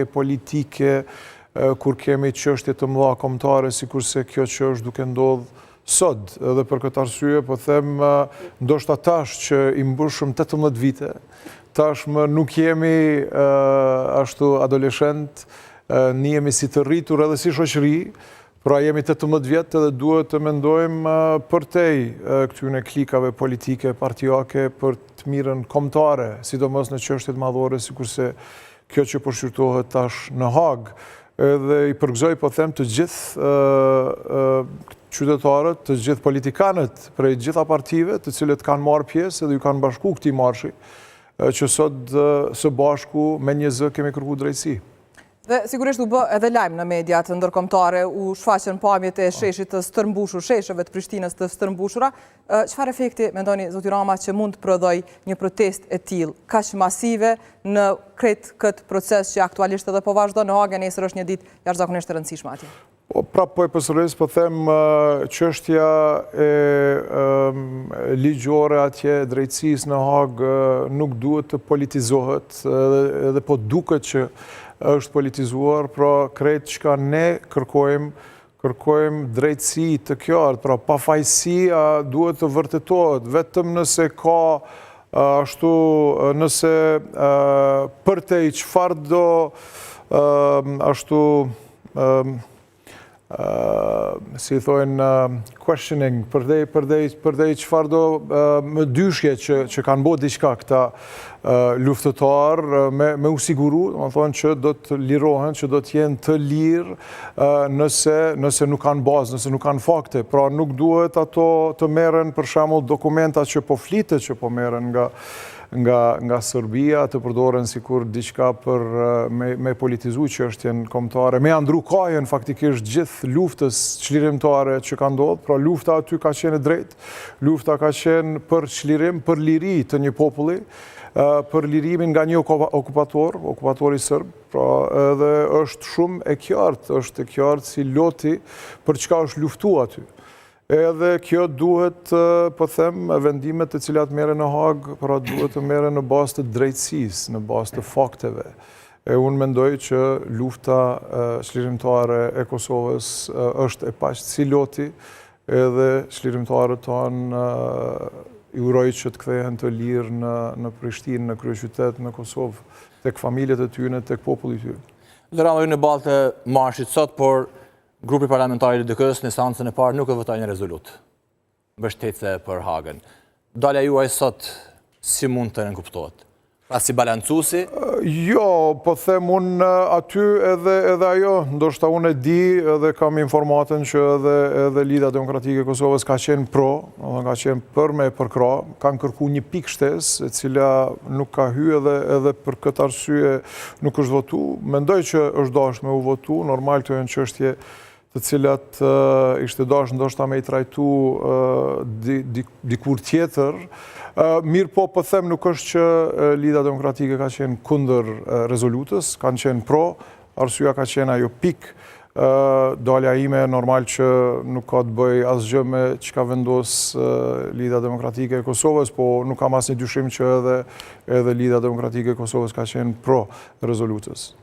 politike, kur kemi çështje të mëdha kombëtare, sikurse kjo që është duke ndodhur sot. Edhe për këtë arsye, po them, ndoshta tash që i mbushëm 18 vite, tashmë nuk jemi ashtu adoleshent, ne jemi si të rritur edhe si shoqëri, pra jemi 18 vjetë edhe duhet të mendojmë përtej këtyne klikave politike, partijake, për të mirën kombëtare, sidomos në çështjet madhore, sikurse kjo që po shqyrtohet tash në Hagë. Edhe i përgëzoj, po them, të gjithë qytetarët, të gjithë politikanët prej gjitha partive, të cilët kanë marrë pjesë edhe ju kanë bashku këtij marshi, që sot së bashku me një zë kemi kërku drejtësi. Dhe sigurisht u bë edhe lajm në mediat ndërkombëtare, u shfaqën pamjet e sheshit të stërmbushur, sheshëve të Prishtinës të stërmbushura. Çfarë efekti mendoni zoti Rama që mund të prodhoj një protestë e tillë kaq masive në krejt këtë proces që aktualisht edhe po vazhdon në Hagë, nesër është një ditë jashtëzakonisht e rëndësishme atje? Prapë po e përsëris, po them, çështja e ligjore atje, drejtësisë në Hagë nuk duhet të politizohet, edhe po duket që është politizuar, pra krejt çka ne kërkojmë drejtësi të qartë, pra pafajësia duhet të vërtetohet, vetëm nëse ka ashtu, nëse përtej çfarë do ashtu si thojnë questioning, përdej çfarë do më dyshje që kanë bërë diçka këta luftëtar, me u siguru, do të thonë që do të lirohen, që do të jenë të lirë nëse nuk kanë bazë, nëse nuk kanë fakte. Pra nuk duhet ato të merren për shembull dokumenta që po flitet, që po merren nga Serbia, të përdoren sikur diçka për me politizu çështjen kombëtare, me andru kajën faktikisht gjithë luftës çlirimtare që ka ndodhur, pra lufta aty ka qenë e drejtë, lufta ka qenë për çlirim, për liri të një populli, për lirimin nga një okupatori serb, pra edhe është shumë e qartë si loti për çka është luftuar aty. Edhe kjo duhet, po them, vendimet të cilat merren në Hagë, pra duhet të merren në bazë të drejtësisë, në bazë të fakteve. Unë mendoj që lufta çlirimtare e Kosovës është e paqë si loti, edhe çlirimtarët tonë i uroj që të kthehen të lirë në Prishtinë, në kryeqytet, në Kosovë, tek familjet e tyre, tek populli i tyre. Lërama ju në balë të marshit sot, por grupi parlamentari i DK-s në seancën e parë nuk e votoi një rezolut mbështetëse për Hagën. Dalja juaj sot si mund të nënkuptohet? Pra si balancuesi? Jo, po them unë aty edhe ajo, ndoshta unë e di edhe kam informatën që edhe Lidhja Demokratike e Kosovës ka qenë pro, ka qenë për me përkra, kanë kërku një pikë shtesë, e cila nuk ka hyrë edhe për këtë arsye nuk është votu. Mendoj që është dashur me u votu, normal këto janë çështje të cilat ishte dashur ndoshta me i trajtu dikur tjetër. Mirë po them nuk është që Lidhja Demokratike ka qenë kundër rezolutës, kanë qenë pro, arsyeja ka qenë ajo pikë. Dalja ime normal që nuk ka të bëj asgjë me çka vendos Lidhja Demokratike e Kosovës, po nuk kam asnjë dyshim që edhe Lidhja Demokratike e Kosovës ka qenë pro rezolutës.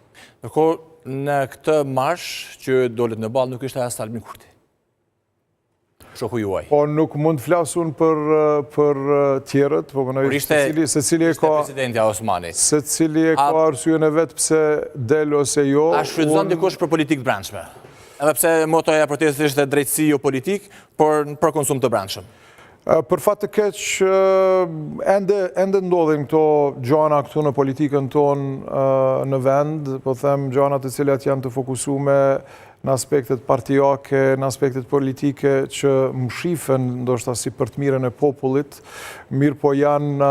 Ndërkohë, në këtë marsh që dolet në balë nuk ishte as Albin Kurti. Shoku juaj. Po nuk mund të flasun për tjerët, po mënoj se cili e ka presidenti Osmani. Se cili e ka arsyen e vet pse del ose jo. A shfrytëzon dikush për politikë të brendshme? Edhe pse motoja e protestës ishte drejtësi jo politik, por për konsum të brendshëm. Për fat të keq, ende ndodhin këto gjana këtu në politikën tonë në vend, po them gjana të cilat janë të fokusuar në aspektet partijake, në aspektet politike që mshifen ndoshta si për të mirën e popullit, mirë po janë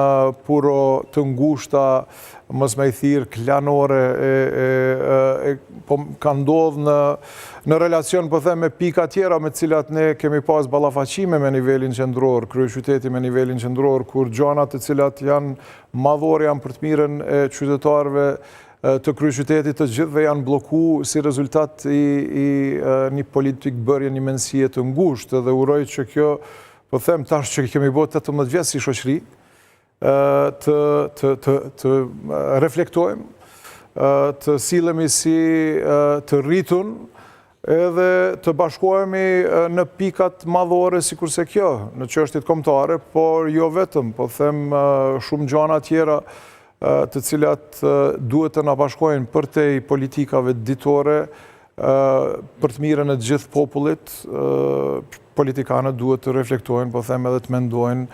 puro të ngushta, mos me i thirë klanore, po ka ndodhë në relacion, po them, me pika tjera me cilat ne kemi pas ballafaqime me nivelin qendror, kryeqyteti me nivelin qendror, kur gjanat të cilat janë madhore janë për të mirën e qytetarëve të kryeqytetit të gjithëve janë bloku si rezultat i një politikë bërje një mensie të ngushtë dhe uroj që kjo, po them tash që kemi bërë 18 vjet si shoqëri, të reflektojmë të silemi si të rritun edhe të bashkohemi në pikat madhore si kurse kjo, në çështjet kombëtare, por jo vetëm, po them shumë gjëra tjera të cilat duhet të na bashkojnë përtej politikave ditore, për të mirën e gjithë popullit. Politikanët duhet të reflektojnë, po them edhe të mendojnë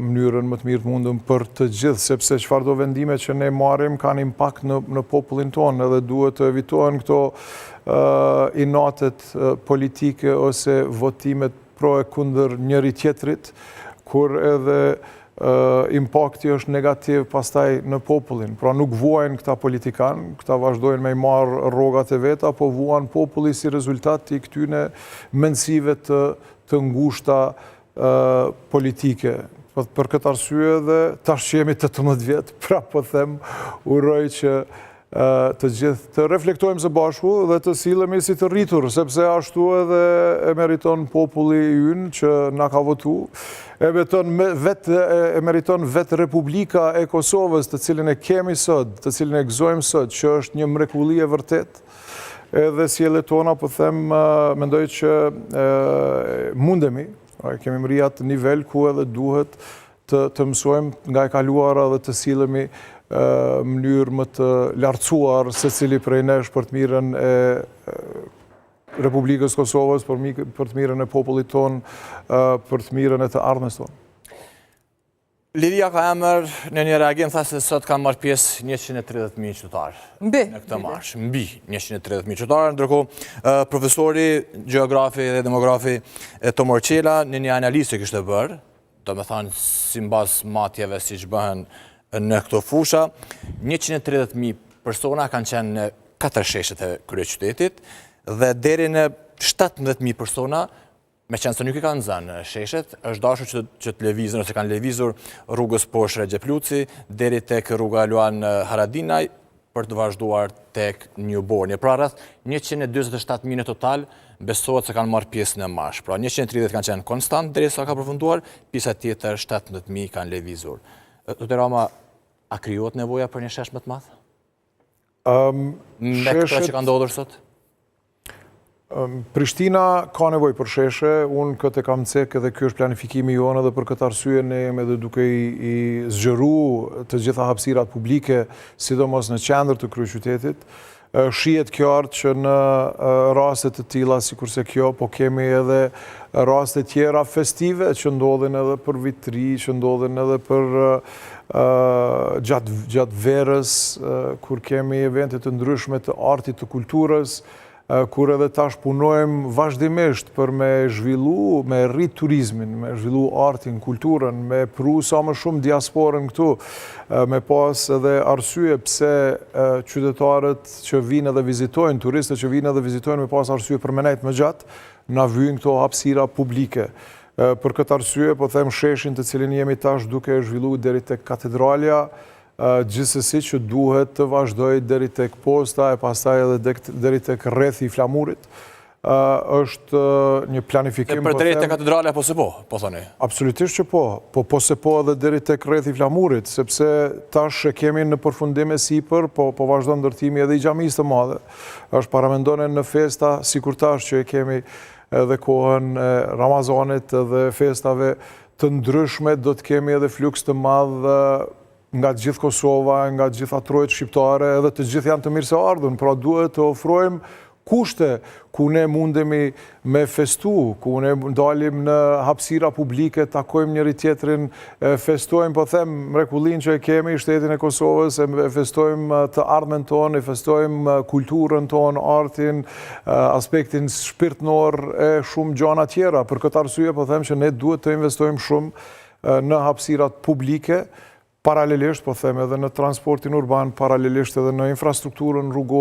mënyrën më të mirë të mundën për të gjithë, sepse çfarëdo vendime që ne marrim kanë impakt në popullin tonë, edhe duhet të evitohen këto inatet politike ose votimet pro e kundër njëri tjetrit, kur edhe impakti është negativ pastaj në popullin. Pra nuk vuajnë këta politikan, këta vazhdojnë me i marë rrogat e veta, po vuan populli si rezultat i këtyne mendësive të ngushta politike. Për këtë arsye dhe tash që jemi 18 vjetë, pra po them, uroj që të gjithë të reflektojmë së bashku dhe të silemi si të rritur, sepse ashtu edhe e meriton populli ynë që na ka votu, e meriton vetë Republika e Kosovës, të cilin e kemi sot, të cilin e gëzojmë sot, që është një mrekulli e vërtet, edhe sjelljet tona, po them, mendoj që mundemi, kemi mrijat nivel ku edhe duhet të mësojmë nga e kaluara dhe të silemi mënyrë më të lartësuar se cili prej nesh për të mirën e Republikës Kosovës, për të mirën e popullit tonë, për të mirën e të ardhmes tonë. Liria ka emër në një reagim, tha se sot kanë marrë pjesë 130.000 qytetarë. Në këtë marsh, mbi 130.000 qytetarë, ndërkohë profesori, gjeografi dhe demografi Tomor Qela në një analizë që kishte bërë, do me thanë si mbas matjeve si që bëhen në këto fusha, 130.000 persona kanë qenë në 4 sheshet e kryeqytetit dhe deri në 17.000 persona, me qenë se nuk i kanë zënë në sheshet, është dashur që të lëvizën ose kanë lëvizur rrugës poshtë Recep Luci deri tek rruga Luan Haradinaj për të vazhduar tek New Bornje. Pra rreth 127.000 në total besohet se kanë marrë pjesë në marsh. Pra 130 kanë qenë konstant derisa ka përfunduar, pjesa tjetër 17.000 kanë lëvizur. Dr. Rama, a krijohet nevoja për një shesh më të madh? Me këto që ka ndodhur sot? Prishtina ka nevojë për sheshe, unë këtë e kam cek edhe kjo është planifikimi jonë dhe për këtë arsye ne jemi edhe duke i zgjeru të gjitha hapësirat publike, sidomos në qendër të kryeqytetit. Shihet qartë që në raste të tilla sikurse kjo, po kemi edhe raste tjera festive që ndodhin edhe për vitri, që ndodhin edhe për gjatë verës, kur kemi evente të ndryshme të artit të kulturës, kur edhe tash punojmë vazhdimisht për me zhvillu, me rrit turizmin, me zhvillu artin, kulturën, me pru sa më shumë diasporën këtu, me pas edhe arsye pse qytetarët që vinë edhe vizitojnë, turistët që vinë edhe vizitojnë, me pas arsye për menajt më gjatë, na vyjnë këto hapësira publike. Për këtë arsye, po them sheshin të cilin jemi tash duke zhvillu deri tek katedralja, gjithsesi që duhet të vazhdoj deri tek posta e pastaj edhe deri tek rrethi i flamurit. Është një planifikim... Për deri tek katedrale apo se po thoni? Absolutisht që po. Po se po edhe deri tek rrethi i flamurit, sepse tash e kemi në përfundim e sipër, po vazhdon ndërtimi edhe i xhamisë të madhe. Është paramendonen në festa sikur tash që e kemi edhe kohën e Ramazanit dhe festave të ndryshme, do të kemi edhe fluks të madh nga gjithë Kosova, nga gjitha trojët shqiptare, edhe të gjithë janë të mirë se ardhën, pra duhet të ofrojmë kushte ku ne mundemi me festu, ku ne dalim në hapësira publike, takojmë njëri tjetrin, festojmë, po them, mrekullin që e kemi i shtetin e Kosovës, e festojmë të ardhmen tonë, e festojmë kulturën tonë, artin, aspektin shpirtnor e shumë gjana tjera. Për këtë arsye, po them që ne duhet të investojmë shumë në hapësirat publike, paralelisht, po them, edhe në transportin urban, paralelisht edhe në infrastrukturën rrugore,